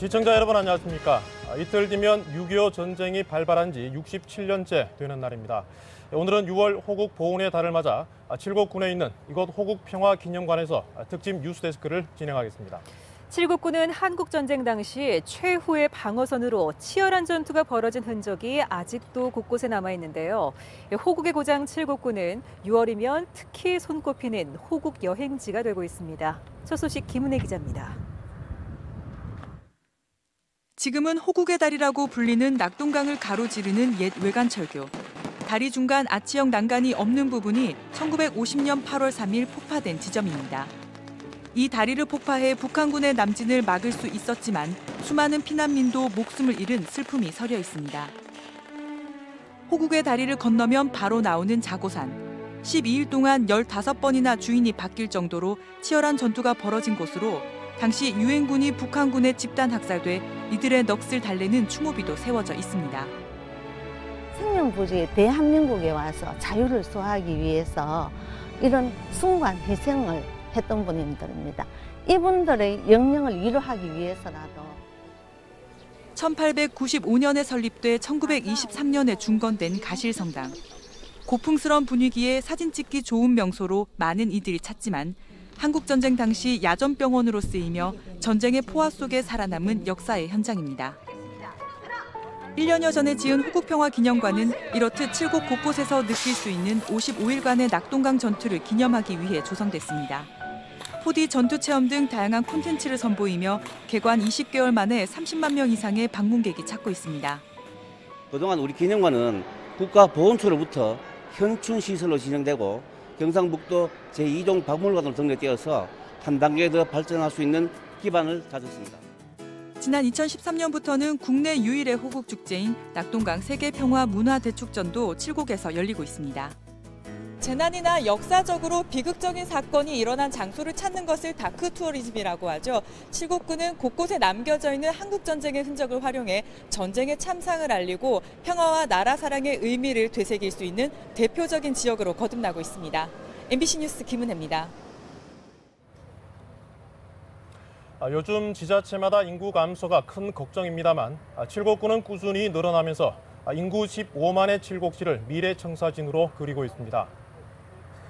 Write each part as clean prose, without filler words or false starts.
시청자 여러분 안녕하십니까. 이틀 뒤면 6.25 전쟁이 발발한 지 67년째 되는 날입니다. 오늘은 6월 호국 보훈의 달을 맞아 칠곡군에 있는 이곳 호국평화기념관에서 특집 뉴스데스크를 진행하겠습니다. 칠곡군은 한국전쟁 당시 최후의 방어선으로 치열한 전투가 벌어진 흔적이 아직도 곳곳에 남아있는데요. 호국의 고장 칠곡군은 6월이면 특히 손꼽히는 호국 여행지가 되고 있습니다. 첫 소식 김은혜 기자입니다. 지금은 호국의 다리라고 불리는 낙동강을 가로지르는 옛 외관철교. 다리 중간 아치형 난간이 없는 부분이 1950년 8월 3일 폭파된 지점입니다. 이 다리를 폭파해 북한군의 남진을 막을 수 있었지만 수많은 피난민도 목숨을 잃은 슬픔이 서려 있습니다. 호국의 다리를 건너면 바로 나오는 자고산. 12일 동안 15번이나 주인이 바뀔 정도로 치열한 전투가 벌어진 곳으로 당시 유엔군이 북한군에 집단 학살돼 이들의 넋을 달래는 추모비도 세워져 있습니다. 생명부지 대한민국에 와서 자유를 수호하기 위해서 이런 숭고한 희생을 했던 분들입니다. 이분들의 영령을 위로하기 위해서라도 1895년에 설립돼 1923년에 중건된 가실성당. 고풍스러운 분위기에 사진 찍기 좋은 명소로 많은 이들이 찾지만 한국전쟁 당시 야전병원으로 쓰이며 전쟁의 포화 속에 살아남은 역사의 현장입니다. 1년여 전에 지은 호국평화기념관은 이렇듯 칠곡 곳곳에서 느낄 수 있는 55일간의 낙동강 전투를 기념하기 위해 조성됐습니다. 4D 전투 체험 등 다양한 콘텐츠를 선보이며 개관 20개월 만에 30만 명 이상의 방문객이 찾고 있습니다. 그동안 우리 기념관은 국가보훈처로부터 현충시설로 진행되고 경상북도 제2종 박물관으로 등록되어서 한 단계 더 발전할 수 있는 기반을 다졌습니다. 지난 2013년부터는 국내 유일의 호국 축제인 낙동강 세계평화문화대축전도 칠곡에서 열리고 있습니다. 재난이나 역사적으로 비극적인 사건이 일어난 장소를 찾는 것을 다크 투어리즘이라고 하죠. 칠곡군은 곳곳에 남겨져 있는 한국전쟁의 흔적을 활용해 전쟁의 참상을 알리고 평화와 나라 사랑의 의미를 되새길 수 있는 대표적인 지역으로 거듭나고 있습니다. MBC 뉴스 김은혜입니다. 요즘 지자체마다 인구 감소가 큰 걱정입니다만 칠곡군은 꾸준히 늘어나면서 인구 15만의 칠곡시를 미래청사진으로 그리고 있습니다.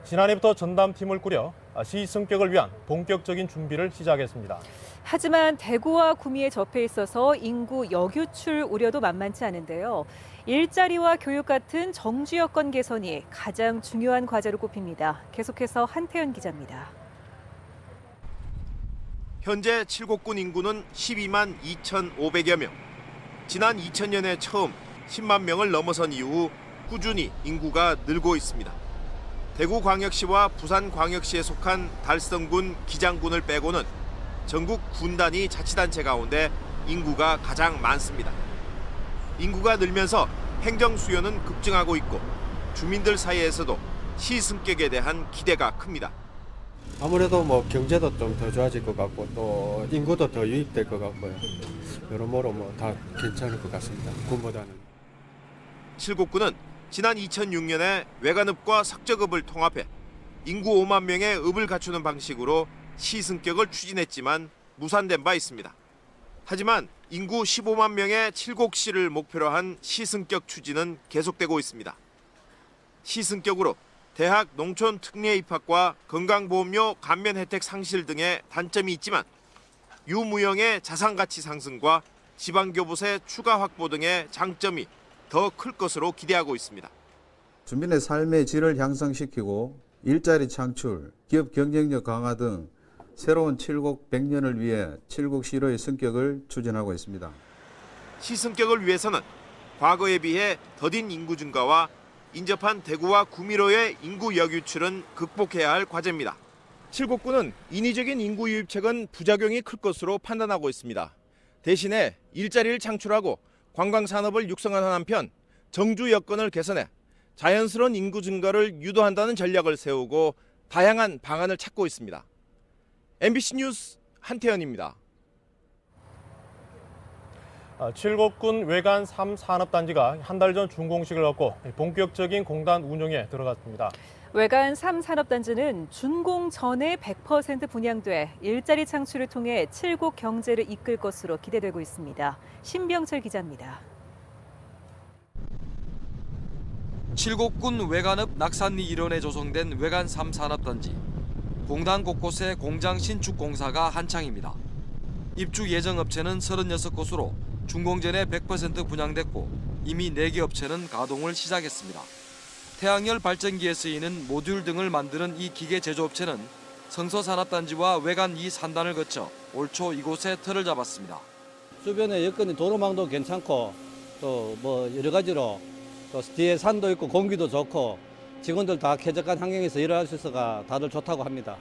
지난해부터 전담팀을 꾸려 시 승격을 위한 본격적인 준비를 시작했습니다. 하지만 대구와 구미에 접해 있어서 인구 역유출 우려도 만만치 않은데요. 일자리와 교육 같은 정주 여건 개선이 가장 중요한 과제로 꼽힙니다. 계속해서 한태현 기자입니다. 현재 칠곡군 인구는 12만 2,500여 명. 지난 2000년에 처음 10만 명을 넘어선 이후 꾸준히 인구가 늘고 있습니다. 대구광역시와 부산광역시에 속한 달성군, 기장군을 빼고는 전국 군 단위 자치단체 가운데 인구가 가장 많습니다. 인구가 늘면서 행정 수요는 급증하고 있고 주민들 사이에서도 시 승격에 대한 기대가 큽니다. 아무래도 경제도 좀 더 좋아질 것 같고 또 인구도 더 유입될 것 같고요. 여러모로 다 괜찮을 것 같습니다. 군보다는. 칠곡군은 지난 2006년에 외관읍과 석적읍을 통합해 인구 5만 명의 읍을 갖추는 방식으로 시승격을 추진했지만 무산된 바 있습니다. 하지만 인구 15만 명의 칠곡시를 목표로 한 시승격 추진은 계속되고 있습니다. 시승격으로 대학 농촌 특례 입학과 건강보험료 감면 혜택 상실 등의 단점이 있지만 유무형의 자산가치 상승과 지방교부세 추가 확보 등의 장점이 더 클 것으로 기대하고 있습니다. 주민의 삶의 질을 향상시키고 일자리 창출, 기업 경쟁력 강화 등 새로운 칠곡 100년을 위해 칠곡시로의 승격을 추진하고 있습니다. 시승격을 위해서는 과거에 비해 더딘 인구 증가와 인접한 대구와 구미로의 인구 역유출은 극복해야 할 과제입니다. 칠곡군은 인위적인 인구 유입책은 부작용이 클 것으로 판단하고 있습니다. 대신에 일자리를 창출하고 관광산업을 육성하는 한편 정주 여건을 개선해 자연스러운 인구 증가를 유도한다는 전략을 세우고 다양한 방안을 찾고 있습니다. MBC 뉴스 한태현입니다. 칠곡군 외관 3산업단지가 한 달 전 준공식을 얻고 본격적인 공단 운영에 들어갔습니다. 외관 3산업단지는 준공 전에 100% 분양돼 일자리 창출을 통해 칠곡 경제를 이끌 것으로 기대되고 있습니다. 신병철 기자입니다. 칠곡군 외관읍 낙산리 일원에 조성된 외관 3산업단지. 공단 곳곳에 공장 신축 공사가 한창입니다. 입주 예정 업체는 36곳으로 준공 전에 100% 분양됐고 이미 4개 업체는 가동을 시작했습니다. 태양열 발전기에 쓰이는 모듈 등을 만드는 이 기계 제조업체는 성서산업단지와 외관 2산단을 거쳐 올 초 이곳에 터를 잡았습니다. 주변에 여건이 도로망도 괜찮고 또 뭐 여러 가지로 또 뒤에 산도 있고 공기도 좋고 직원들 다 쾌적한 환경에서 일할 수 있어가 다들 좋다고 합니다.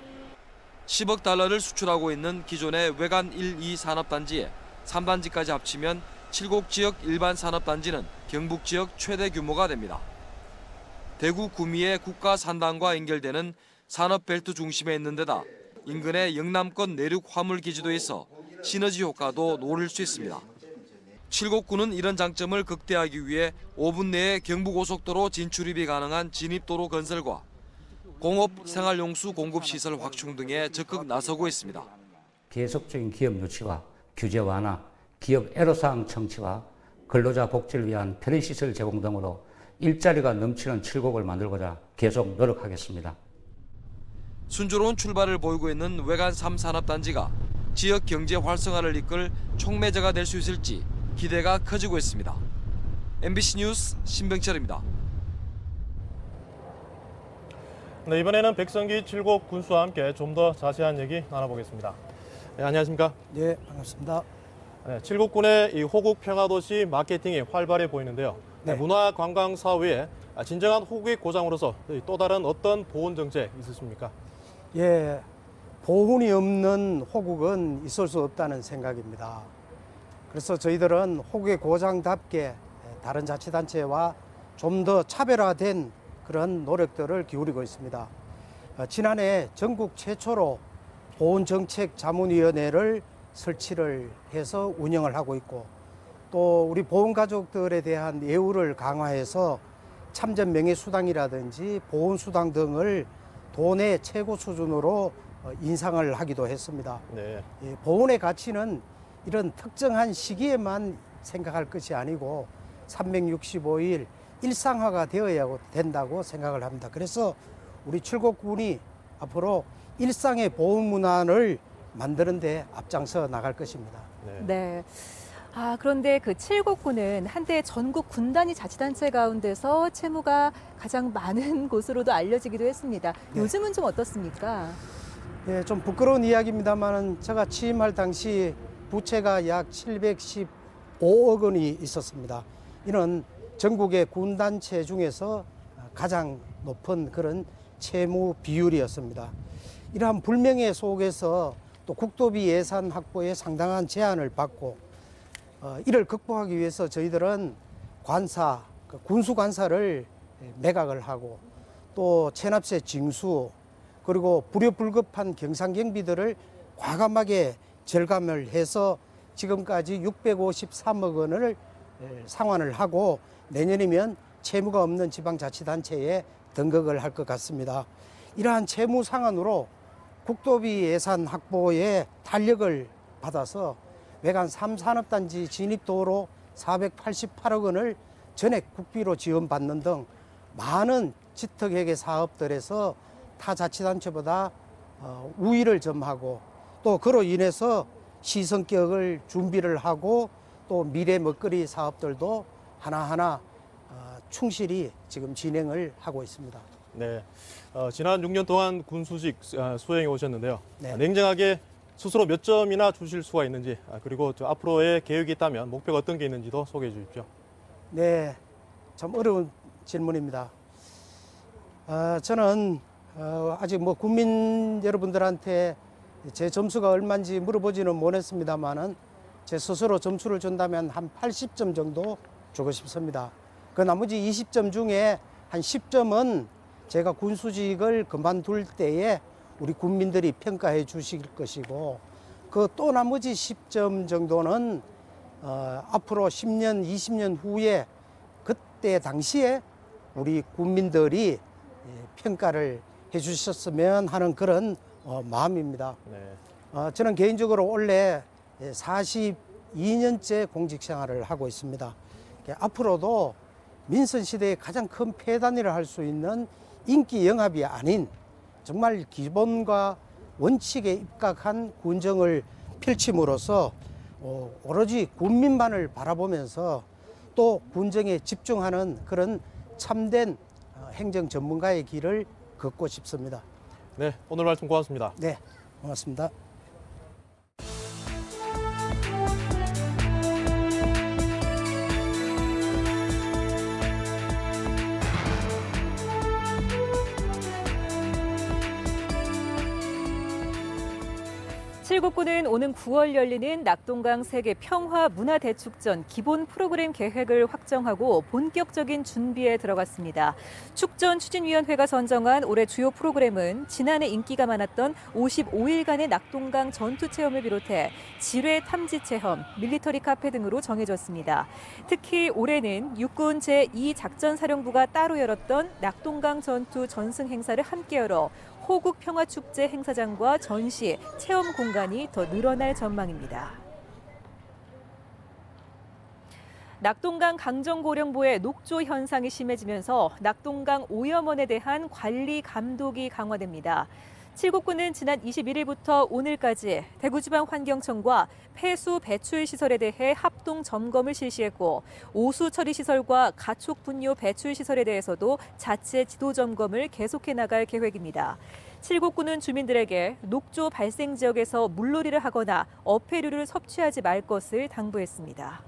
10억 달러를 수출하고 있는 기존의 외관 1, 2 산업단지에 3단지까지 합치면 칠곡 지역 일반 산업단지는 경북 지역 최대 규모가 됩니다. 대구 구미의 국가 산단과 연결되는 산업벨트 중심에 있는 데다 인근에 영남권 내륙 화물 기지도 있어 시너지 효과도 노릴 수 있습니다. 칠곡군은 이런 장점을 극대화하기 위해 5분 내에 경부고속도로 진출입이 가능한 진입도로 건설과 공업, 생활용수 공급시설 확충 등에 적극 나서고 있습니다. 계속적인 기업 유치와 규제 완화, 기업 애로사항 청취와 근로자 복지를 위한 편의시설 제공 등으로 일자리가 넘치는 칠곡을 만들고자 계속 노력하겠습니다. 순조로운 출발을 보이고 있는 외관 3산업단지가 지역 경제 활성화를 이끌 촉매제가 될 수 있을지 기대가 커지고 있습니다. MBC 뉴스 신병철입니다. 네, 이번에는 백성기 칠곡 군수와 함께 좀 더 자세한 얘기 나눠보겠습니다. 네, 안녕하십니까? 네, 반갑습니다. 네, 칠곡군의 이 호국 평화도시 마케팅이 활발해 보이는데요. 네. 문화관광사 외에 진정한 호국의 고장으로서 또 다른 어떤 보훈 정책 있으십니까? 예, 보훈이 없는 호국은 있을 수 없다는 생각입니다. 그래서 저희들은 호국의 고장답게 다른 자치단체와 좀 더 차별화된 그런 노력들을 기울이고 있습니다. 지난해 전국 최초로 보훈정책자문위원회를 설치를 해서 운영을 하고 있고 또 우리 보훈가족들에 대한 예우를 강화해서 참전 명예수당이라든지 보훈수당 등을 도내 최고 수준으로 인상을 하기도 했습니다. 네. 보훈의 가치는 이런 특정한 시기에만 생각할 것이 아니고 365일 일상화가 되어야 된다고 생각을 합니다. 그래서 우리 칠곡군이 앞으로 일상의 보훈 문화를 만드는 데 앞장서 나갈 것입니다. 네. 그런데 그 칠곡군은 한때 전국 군단위 자치단체 가운데서 채무가 가장 많은 곳으로도 알려지기도 했습니다. 네. 요즘은 좀 어떻습니까? 예, 좀 부끄러운 이야기입니다만 제가 취임할 당시 부채가 약 715억 원이 있었습니다. 이는 전국의 군단체 중에서 가장 높은 그런 채무 비율이었습니다. 이러한 불명예 속에서 또 국도비 예산 확보에 상당한 제한을 받고 이를 극복하기 위해서 저희들은 관사, 군수관사를 매각을 하고 또 체납세 징수 그리고 불효불급한 경상경비들을 과감하게 절감을 해서 지금까지 653억 원을 상환을 하고 내년이면 채무가 없는 지방자치단체에 등극을 할 것 같습니다. 이러한 채무 상환으로 국도비 예산 확보에 탄력을 받아서 외관 3산업단지 진입도로 488억 원을 전액 국비로 지원받는 등 많은 지특회계 사업들에서 타 자치단체보다 우위를 점하고 또 그로 인해서 시성격을 준비를 하고 또 미래 먹거리 사업들도 하나하나 충실히 지금 진행을 하고 있습니다. 네, 지난 6년 동안 군수직 수행해 오셨는데요. 네. 냉정하게 스스로 몇 점이나 주실 수가 있는지 그리고 앞으로의 계획이 있다면 목표가 어떤 게 있는지도 소개해 주십시오. 네, 참 어려운 질문입니다. 저는 아직 뭐 국민 여러분들한테 제 점수가 얼마인지 물어보지는 못했습니다만은 제 스스로 점수를 준다면 한 80점 정도 주고 싶습니다. 그 나머지 20점 중에 한 10점은 제가 군수직을 그만둘 때에 우리 국민들이 평가해 주실 것이고 그 또 나머지 10점 정도는 앞으로 10년, 20년 후에 그때 당시에 우리 국민들이 평가를 해주셨으면 하는 그런 마음입니다. 네. 저는 개인적으로 올해 42년째 공직 생활을 하고 있습니다. 앞으로도 민선 시대의 가장 큰 폐단위를 할 수 있는 인기 영합이 아닌 정말 기본과 원칙에 입각한 군정을 펼침으로써 오로지 국민만을 바라보면서 또 군정에 집중하는 그런 참된 행정 전문가의 길을 걷고 싶습니다. 네, 오늘 말씀 고맙습니다. 네, 고맙습니다. 칠곡구는 오는 9월 열리는 낙동강 세계 평화 문화 대축전 기본 프로그램 계획을 확정하고 본격적인 준비에 들어갔습니다. 축전 추진위원회가 선정한 올해 주요 프로그램은 지난해 인기가 많았던 55일간의 낙동강 전투 체험을 비롯해 지뢰 탐지 체험, 밀리터리 카페 등으로 정해졌습니다. 특히 올해는 육군 제2작전사령부가 따로 열었던 낙동강 전투 전승 행사를 함께 열어 호국 평화축제 행사장과 전시, 체험 공간이 더 늘어날 전망입니다. 낙동강 강정고령부의 녹조 현상이 심해지면서 낙동강 오염원에 대한 관리 감독이 강화됩니다. 칠곡구는 지난 21일부터 오늘까지 대구지방환경청과 폐수 배출 시설에 대해 합동 점검을 실시했고 오수 처리 시설과 가촉 분뇨 배출 시설에 대해서도 자체 지도 점검을 계속해 나갈 계획입니다. 칠곡구는 주민들에게 녹조 발생 지역에서 물놀이를 하거나 어패류를 섭취하지 말 것을 당부했습니다.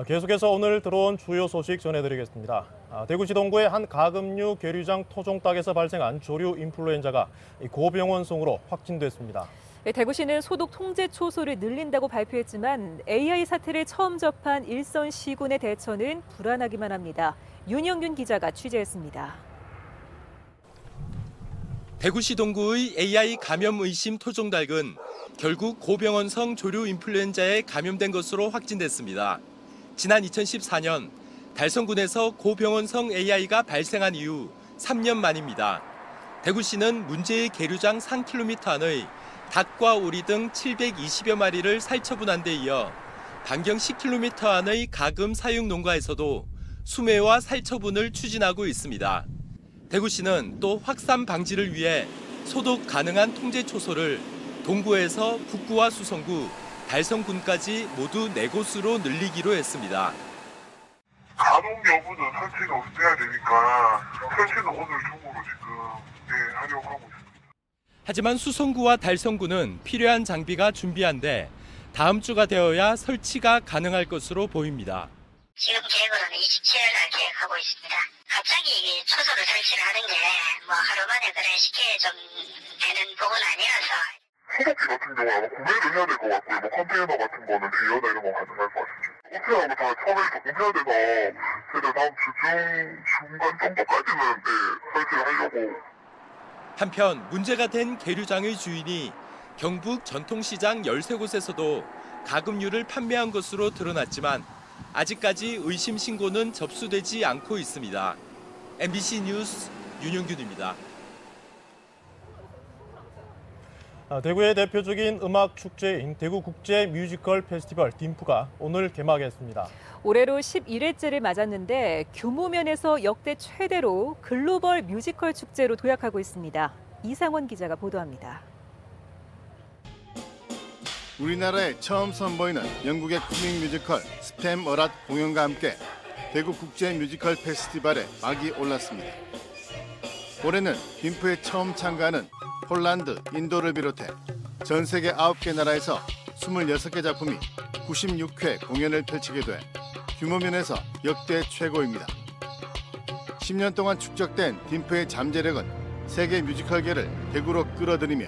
계속해서 오늘 들어온 주요 소식 전해드리겠습니다. 대구지동구의 한 가금류 계류장 토종닭에서 발생한 조류 인플루엔자가 고병원성으로 확진됐습니다. 대구시는 소독 통제 초소를 늘린다고 발표했지만 AI 사태를 처음 접한 일선 시군의 대처는 불안하기만 합니다. 윤영균 기자가 취재했습니다. 대구시 동구의 AI 감염 의심 토종닭은 결국 고병원성 조류 인플루엔자에 감염된 것으로 확진됐습니다. 지난 2014년 달성군에서 고병원성 AI가 발생한 이후 3년 만입니다. 대구시는 문제의 계류장 3km 안의 닭과 오리 등 720여 마리를 살처분한 데 이어 반경 10km 안의 가금 사육 농가에서도 수매와 살처분을 추진하고 있습니다. 대구시는 또 확산 방지를 위해 소독 가능한 통제 초소를 동구에서 북구와 수성구, 달성군까지 모두 4곳으로 늘리기로 했습니다. 간혹 여부는 설치가 없어야 되니까 설치는 오늘 중으로 지금 하려고 하고 있습니다. 하지만 수성구와 달성구는 필요한 장비가 준비한데 다음 주가 되어야 설치가 가능할 것으로 보입니다. 지금 계획으로는 27일 날 계획하고 있습니다. 갑자기 이게 초소를 설치를 하는 게 하루 만에 그래 쉽게 좀 되는 부분은 아니라서. 소독기 같은 경우는 아마 구매를 해야 될 것 같고요. 컨테이너 같은 거는 대여나 이런 거 가능할 것 같습니다. 업체하고 다 처음에 조금 해야 돼서 저희가 다음 주 중간 정도까지는 설치를 하려고. 한편 문제가 된 계류장의 주인이 경북 전통시장 13곳에서도 가금류를 판매한 것으로 드러났지만 아직까지 의심 신고는 접수되지 않고 있습니다. MBC 뉴스 윤용균입니다. 대구의 대표적인 음악 축제인 대구 국제 뮤지컬 페스티벌 딤프가 오늘 개막했습니다. 올해로 11회째를 맞았는데 규모 면에서 역대 최대로 글로벌 뮤지컬 축제로 도약하고 있습니다. 이상원 기자가 보도합니다. 우리나라에 처음 선보이는 영국의 코믹 뮤지컬 스팸 어랏 공연과 함께 대구 국제 뮤지컬 페스티벌에 막이 올랐습니다. 올해는 딤프에 처음 참가하는 폴란드, 인도를 비롯해 전 세계 9개 나라에서 26개 작품이 96회 공연을 펼치게 돼 규모 면에서 역대 최고입니다. 10년 동안 축적된 딤프의 잠재력은 세계 뮤지컬계를 대구로 끌어들이며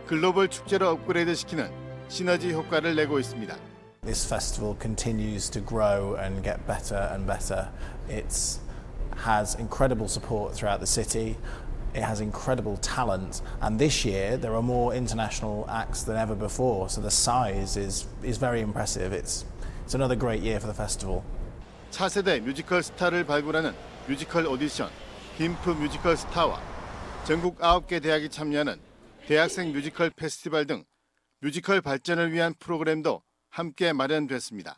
글로벌 축제로 업그레이드시키는 시너지 효과를 내고 있습니다. This festival continues to grow and get better and better. It has incredible support throughout the city. It has incredible talent, and this year there are more international acts than ever before. So the size is very impressive. It's another great year for the festival. 차세대 뮤지컬 스타를 발굴하는 뮤지컬 오디션 빔프 뮤지컬 스타와 전국 9개 대학이 참여하는 대학생 뮤지컬 페스티벌 등 뮤지컬 발전을 위한 프로그램도 함께 마련됐습니다.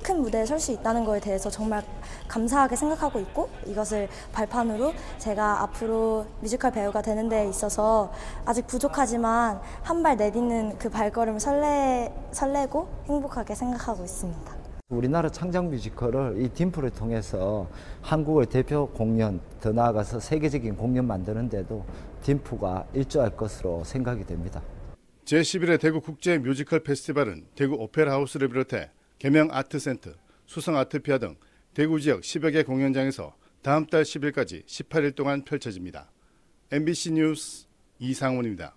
큰 무대에 설 수 있다는 거에 대해서 정말 감사하게 생각하고 있고, 이것을 발판으로 제가 앞으로 뮤지컬 배우가 되는 데 있어서 아직 부족하지만 한 발 내딛는 그 발걸음을 설레고 행복하게 생각하고 있습니다. 우리나라 창작 뮤지컬을 이 딤프를 통해서 한국의 대표 공연, 더 나아가서 세계적인 공연 만드는 데도 딤프가 일조할 것으로 생각이 됩니다. 제11회 대구 국제 뮤지컬 페스티벌은 대구 오페라 하우스를 비롯해 계명 아트센터, 수성 아트피아 등 대구 지역 10여 개 공연장에서 다음 달 10일까지 18일 동안 펼쳐집니다. MBC 뉴스 이상훈입니다.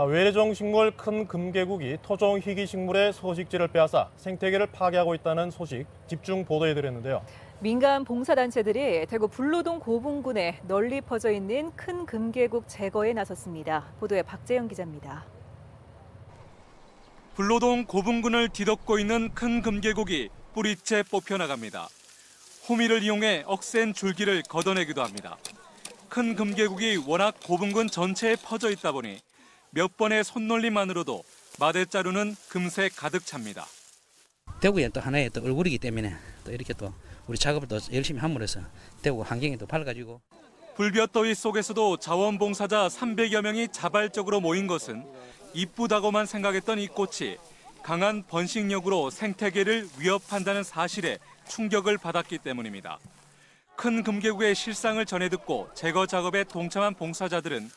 외래종 식물 큰 금계국이 토종 희귀식물의 서식지를 빼앗아 생태계를 파괴하고 있다는 소식 집중 보도해드렸는데요. 민간 봉사단체들이 대구 불로동 고분군에 널리 퍼져 있는 큰 금계국 제거에 나섰습니다. 보도에 박재영 기자입니다. 불로동 고분군을 뒤덮고 있는 큰 금계국이 뿌리채 뽑혀나갑니다. 호미를 이용해 억센 줄기를 걷어내기도 합니다. 큰 금계국이 워낙 고분군 전체에 퍼져 있다 보니 몇 번의 손놀림만으로도 마대자루는 금세 가득 찹니다. 대구에 또 하나의 또 얼굴이기 때문에 또 이렇게 또 우리 작업을 더 열심히 함으로써 대구 환경이 또 밝아지고. 불볕더위 속에서도 자원봉사자 300여 명이 자발적으로 모인 것은 이쁘다고만 생각했던 이 꽃이 강한 번식력으로 생태계를 위협한다는 사실에 충격을 받았기 때문입니다. 큰 금계국의 실상을 전해 듣고 제거 작업에 동참한 봉사자들은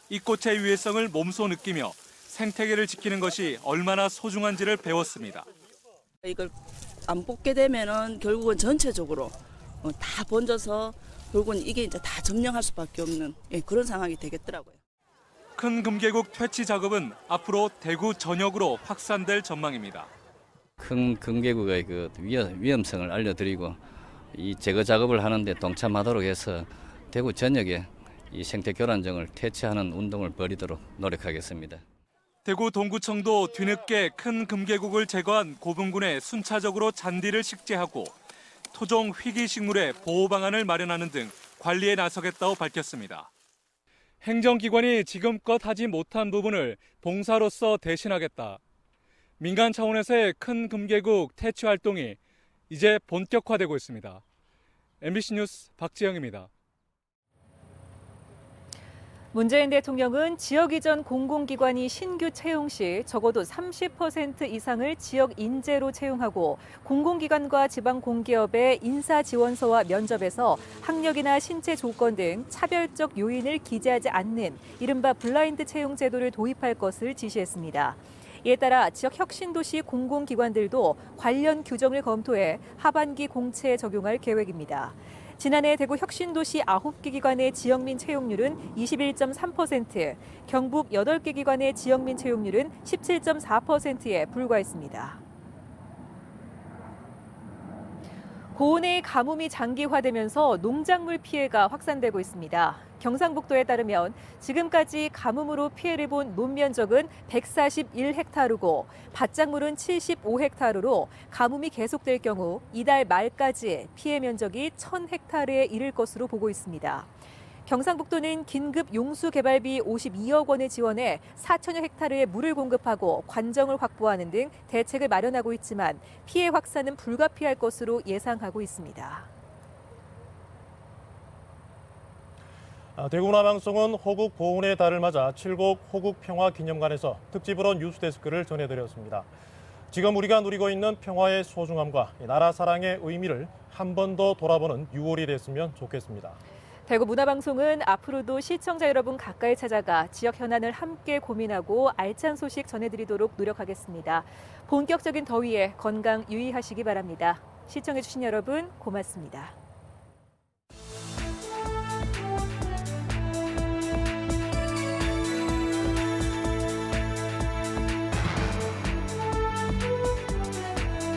이 꽃의 유해성을 몸소 느끼며 생태계를 지키는 것이 얼마나 소중한지를 배웠습니다. 이걸 안 뽑게 되면은 결국은 전체적으로 다 번져서 결국은 이게 이제 다 점령할 수밖에 없는 그런 상황이 되겠더라고요. 큰 금계국 퇴치 작업은 앞으로 대구 전역으로 확산될 전망입니다. 큰 금계국의 그 위험성을 알려드리고 이 제거 작업을 하는데 동참하도록 해서 대구 전역에 이 생태 교란종을 퇴치하는 운동을 벌이도록 노력하겠습니다. 대구 동구청도 뒤늦게 큰 금계국을 제거한 고분군에 순차적으로 잔디를 식재하고 토종 희귀식물의 보호 방안을 마련하는 등 관리에 나서겠다고 밝혔습니다. 행정기관이 지금껏 하지 못한 부분을 봉사로서 대신하겠다. 민간 차원에서의 큰 금계국 퇴치 활동이 이제 본격화되고 있습니다. MBC 뉴스 박지영입니다. 문재인 대통령은 지역 이전 공공기관이 신규 채용 시 적어도 30% 이상을 지역 인재로 채용하고 공공기관과 지방공기업의 인사지원서와 면접에서 학력이나 신체 조건 등 차별적 요인을 기재하지 않는 이른바 블라인드 채용 제도를 도입할 것을 지시했습니다. 이에 따라 지역 혁신도시 공공기관들도 관련 규정을 검토해 하반기 공채에 적용할 계획입니다. 지난해 대구 혁신도시 9개 기관의 지역민 채용률은 21.3%, 경북 8개 기관의 지역민 채용률은 17.4%에 불과했습니다. 고온의 가뭄이 장기화되면서 농작물 피해가 확산되고 있습니다. 경상북도에 따르면 지금까지 가뭄으로 피해를 본 논면적은 141헥타르고 밭작물은 75헥타르로 가뭄이 계속될 경우 이달 말까지 피해 면적이 1000헥타르에 이를 것으로 보고 있습니다. 경상북도는 긴급 용수 개발비 52억 원을 지원해 4천여 헥타르의 물을 공급하고 관정을 확보하는 등 대책을 마련하고 있지만 피해 확산은 불가피할 것으로 예상하고 있습니다. 대구문화방송은 호국 보훈의 달을 맞아 칠곡 호국평화기념관에서 특집으로 뉴스데스크를 전해드렸습니다. 지금 우리가 누리고 있는 평화의 소중함과 나라 사랑의 의미를 한 번 더 돌아보는 6월이 됐으면 좋겠습니다. 대구 문화방송은 앞으로도 시청자 여러분 가까이 찾아가 지역 현안을 함께 고민하고 알찬 소식 전해드리도록 노력하겠습니다. 본격적인 더위에 건강 유의하시기 바랍니다. 시청해주신 여러분 고맙습니다.